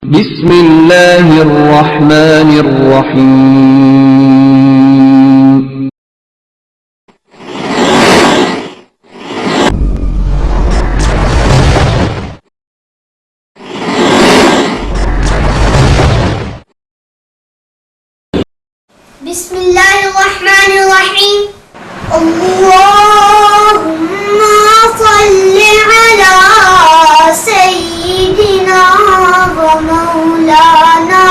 بسم اللہ الرحمن الرحیم بسم اللہ الرحمن الرحیم اللہم صل علی سیدنا و مولانا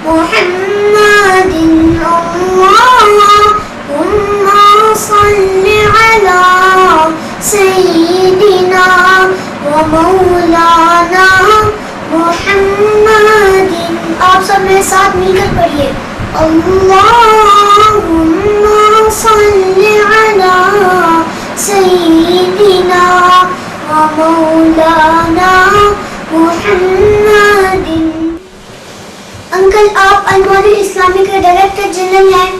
محمد اللہم صل علی سیدنا و مولانا محمد. آپ سب میرے ساتھ مل کر پڑھیے اللہم صل علی سیدنا و مولانا محمد. انکل آپ انوار اسلامی کے ڈائریکٹر جنرل ہیں.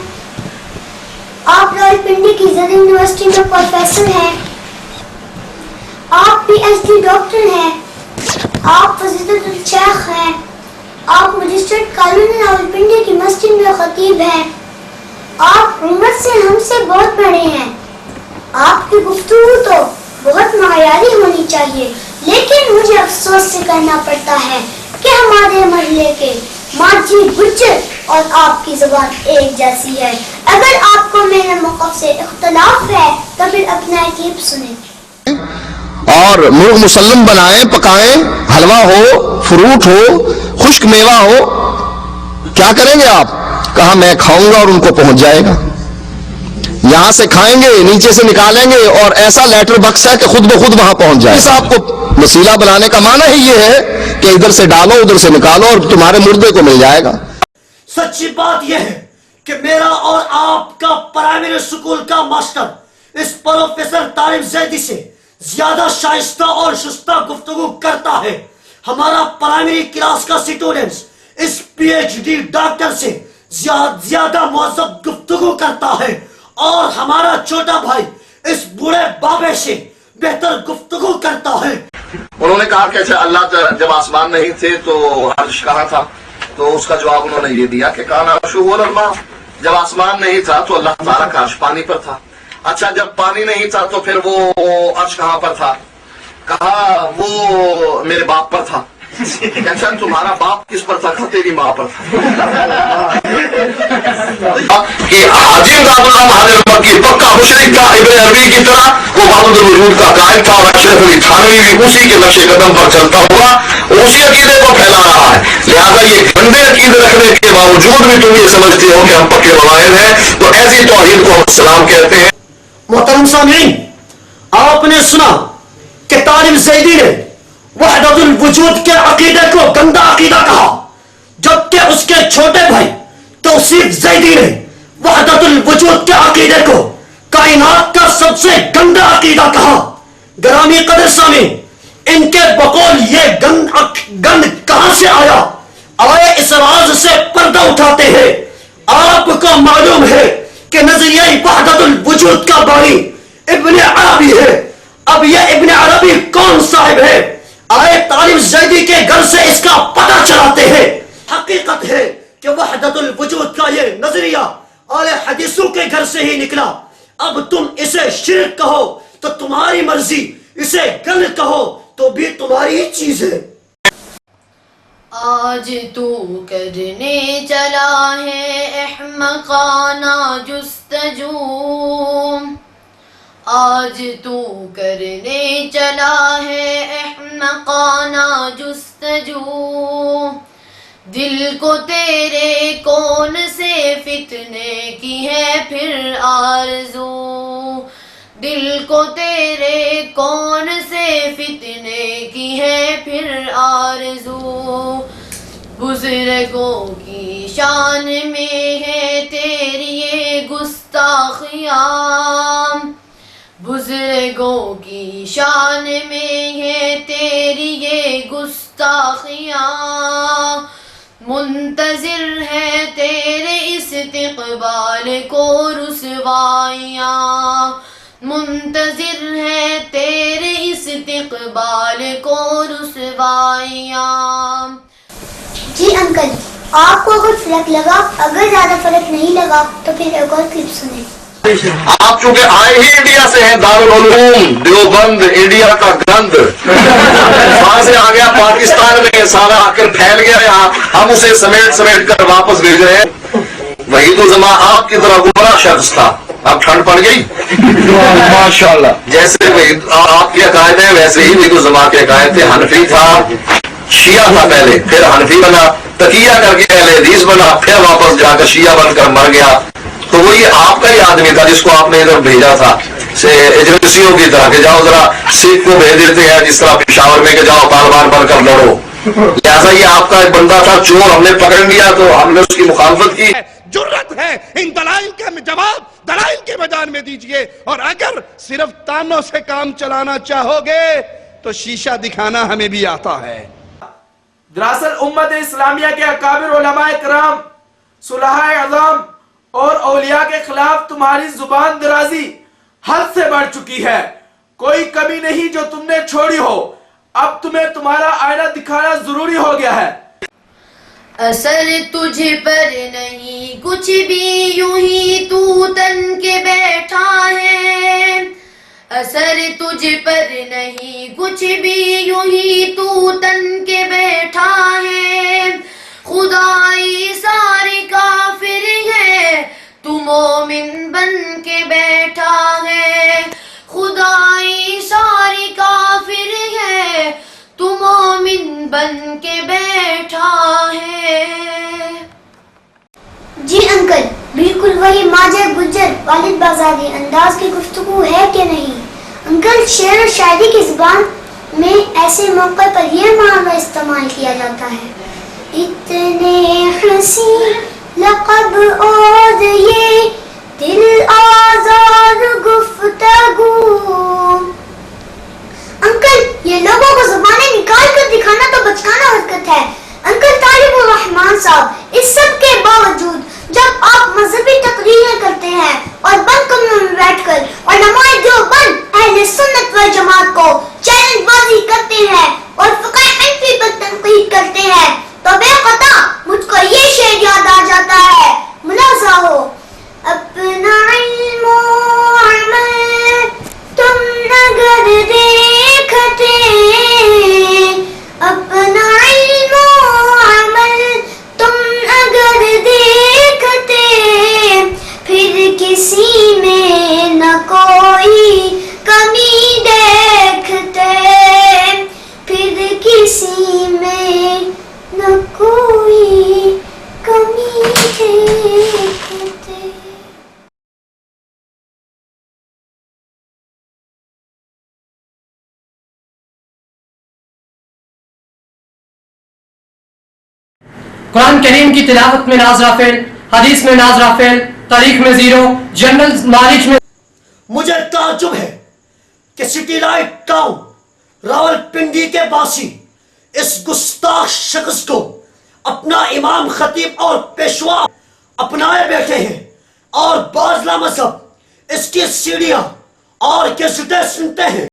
آپ راولپنڈی کی زد یونیورسٹی میں پروفیسر ہیں. آپ پی ایچ ڈی ڈاکٹر ہیں. آپ فضیلت الشیخ ہیں. آپ مجسٹریٹ کالونی راولپنڈی کی مسجد میں خطیب ہیں. آپ عمر سے ہم سے بہت بڑے ہیں. آپ کی گفتگو تو بہت معیاری ہونی چاہیے، لیکن مجھے افسوس سے کہنا پڑتا ہے کہ ہمارے محلے کے ماجی گجر اور آپ کی زبان ایک جیسی ہے. اگر آپ کو میرے موقف سے اختلاف ہے تو پھر اپنا کلپ سنیں اور مرغ مسلم بنائیں، پکائیں، حلوہ ہو، فروٹ ہو، خشک میوہ ہو. کیا کریں گے آپ؟ کہا میں کھاؤں گا اور ان کو پہنچ جائے گا. یہاں سے کھائیں گے، نیچے سے نکالیں گے اور ایسا لیٹر بکس ہے کہ خود بخود وہاں پہنچ جائے. اس آپ کو وسیلہ بنانے کا معنی ہی یہ ہے کہ ادھر سے ڈالو ادھر سے نکالو اور تمہارے مردے کو مل جائے گا. سچی بات یہ ہے کہ میرا اور آپ کا پرائمری اسکول کا ماسٹر اس پروفیسر طارق زیدی سے زیادہ شائستہ اور شستہ گفتگو کرتا ہے. ہمارا پرائمری کلاس کا اسٹوڈنٹس اس پی ایچ ڈی ڈاکٹر سے زیادہ مہذب گفتگو کرتا ہے اور ہمارا چھوٹا بھائی اس بوڑھے بابے سے بہتر گفتگو کرتا ہے. انہوں نے کہا کہ اچھا اللہ جب آسمان نہیں تھے تو عرش کہاں تھا؟ تو اس کا جواب انہوں نے یہ دیا کہ کہاں عرشہ الماء. جب آسمان نہیں تھا تو اللہ تعالیٰ کا عرش پانی پر تھا. اچھا جب پانی نہیں تھا تو پھر وہ عرش کہاں پر تھا؟ کہا وہ میرے باپ پر تھا. اچھا تمہارا باپ کس پر تھا؟ تیری ماں پر تھا. کہ عظیم ذات اللہ مہاجر مکی پکا مشرک کا ابن عربی کی طرح وہ وحدت الوجود کا قائل تھا اور اشرف علی تھانوی بھی اسی کے نقش قدم پر چلتا ہوا اسی عقیدے کو پھیلا رہا ہے. لہٰذا یہ گندے عقیدے رکھنے کے باوجود بھی تم یہ سمجھتے ہو کہ ہم پکے ملائم ہیں، تو ایسی توحید کو ہم اسلام کہتے ہیں. محترم سامعین، آپ نے سنا کہ طارق زیدی نے وحدت الوجود کے عقیدے کو گندا عقیدہ کہا، جبکہ اس کے چھوٹے بھائی توصیف زیدی نے وحدت الوجود کے عقیدے کو کائنات کا سب سے گندا عقیدہ کہا. گرامی قدر سامعین، ان کے بقول یہ گند کہاں سے آیا؟ آئے اس راز سے پردہ اٹھاتے ہیں. آپ کو معلوم ہے کہ نظریہ وحدت الوجود کا بانی ابن عربی ہے. اب یہ ابن عربی کون صاحب ہے؟ آئے طارق زیدی کے گھر سے اس کا پتہ چلاتے ہیں. حقیقت ہے کہ وحدت الوجود کا یہ نظریہ اہل حدیثوں کے گھر سے ہی نکلا. اب تم اسے شرک کہو تو تمہاری مرضی، اسے غلط کہو تو بھی تمہاری چیز ہے. آج تو کرنے چلا ہے احمقانہ جستجو، آج تو کرنے چلا ہے احمقانہ جستجو. دل کو تیرے کون سے فتنے کی ہے پھر آرزو، دل کو تیرے کون سے فتنے کی ہے پھر آرزو. بزرگوں کی شان میں ہے تیری یہ گستاخیاں، بزرگوں کی شان میں ہے تیری یہ گستاخیاں. منتظر ہے تیرے استقبال کو رسوائیاں، منتظر ہے تیرے استقبال کو رسوائیاں. جی انکل، آپ کو اگر فرق لگا، اگر زیادہ فرق نہیں لگا تو پھر ایک اور کلپ سنیں. آپ چونکہ آئے ہی انڈیا سے ہیں، دارالعلوم دیوبند انڈیا کا گند وہاں سے آ گیا پاکستان میں، سارا آ کر پھیل گیا یہاں، ہم اسے سمیٹ کر واپس بھیج رہے ہیں. وحید الزما آپ کی طرح گمراہ شخص تھا، اب ٹھنڈ پڑ گئی ماشاءاللہ. جیسے آپ کے عقائد ہیں ویسے ہی وحید الزما کے عقائد تھے. حنفی تھا، شیعہ تھا پہلے، پھر حنفی بنا، تقیہ کر کے اہل حدیث بنا، پھر واپس جا کر شیعہ بن کر مر گیا. تو وہ یہ آپ کا ہی آدمی تھا جس کو آپ نے ادھر بھیجا تھا ایجنسیوں کی طرح کہ جاؤ ذرا سکھ کو بھیج دیتے ہیں جس طرح پشاور میں کہ جاؤ طالبان بن کر لڑو. لہٰذا یہ آپ کا ایک بندہ تھا چور، ہم نے پکڑ لیا تو ہم نے اس کی مخالفت کی. جرت ہے ان دلائل کا جواب دلائل کے میدان میں دیجئے، اور اگر صرف تانوں سے کام چلانا چاہو گے تو شیشہ دکھانا ہمیں بھی آتا ہے. دراصل امت اسلامیہ کے اکابر علماء کرام، صلحاء اعظام اور اولیاء کے خلاف تمہاری زبان درازی حد سے بڑھ چکی ہے. کوئی کمی نہیں جو تم نے چھوڑی ہو. اب تمہیں تمہارا آئینہ دکھانا ضروری ہو گیا ہے. اثر تجھ پر نہیں کچھ بھی، یوں ہی تو تن کے بیٹھا ہے. اثر تجھ پر نہیں کچھ بھی، یوں ہی تو تن کے بیٹھا ہے. خدائی سارے کافر ہے، تو مومن بن کے بیٹھا ہے. خدائی سارے کافر ہے، تو مومن بن کے بیٹھا ہے. جی انکل، بالکل وہی ماجر گجر والد بازاری انداز کی گفتگو ہے کہ نہیں؟ انکل، شعر و شاعری کی زبان میں ایسے موقع پر یہ معنی استعمال کیا جاتا ہے: اتنے حسین لقب اور یہ دل آزار گفتگو. انکل، یہ لوگوں کو زبانیں نکال کر دکھانا تو بچکانہ حرکت ہے. انکل طالب الرحمان صاحب، اس سب کے باوجود جب آپ مذہبی تقریریں کرتے ہیں اور بند کمروں میں بیٹھ کر علماء دیوبند اہل سنت و جماعت کو چیلنج بازی کرتے ہیں اور فقہ حنفی پر تنقید کرتے ہیں، تو بے قطع مجھ کو یہ شعر یاد آ جاتا ہے. ملاحظہ ہو: اپنا علم و عمل تم اگر دیکھتے، اپنا علم و عمل تم اگر دیکھتے، پھر کسی میں نہ کوئی کمی دیکھتے، پھر کسی میں نہ کوئی کمی دیکھتے. قرآن کریم کی تلاوت میں ناظرہ فعل، حدیث میں ناظرہ فعل، تاریخ میں زیرو، جنرل نالج میں. مجھے تعجب ہے کہ city light town Rawal Pindi کے باسی اس گستاخ شخص کو اپنا امام، خطیب اور پیشوا اپنائے بیٹھے ہیں، اور بعض لامذہب اس کی سیڑھیاں اور کیسٹیں سنتے ہیں.